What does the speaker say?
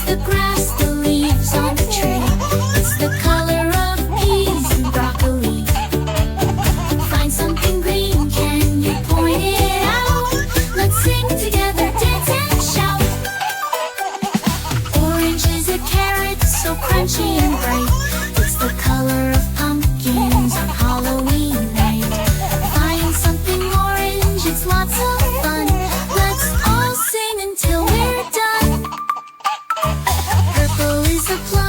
the grass, the leaves on the tree. It's the color of peas and broccoli. Find something green, can you point it out? Let's sing together, dance and shout. Orange is a carrot, so crunchy and bright. It's the color of pumpkins on Halloween night. Find something orange, it's lots of fun. Let's all sing until we're done. Purple is a plum.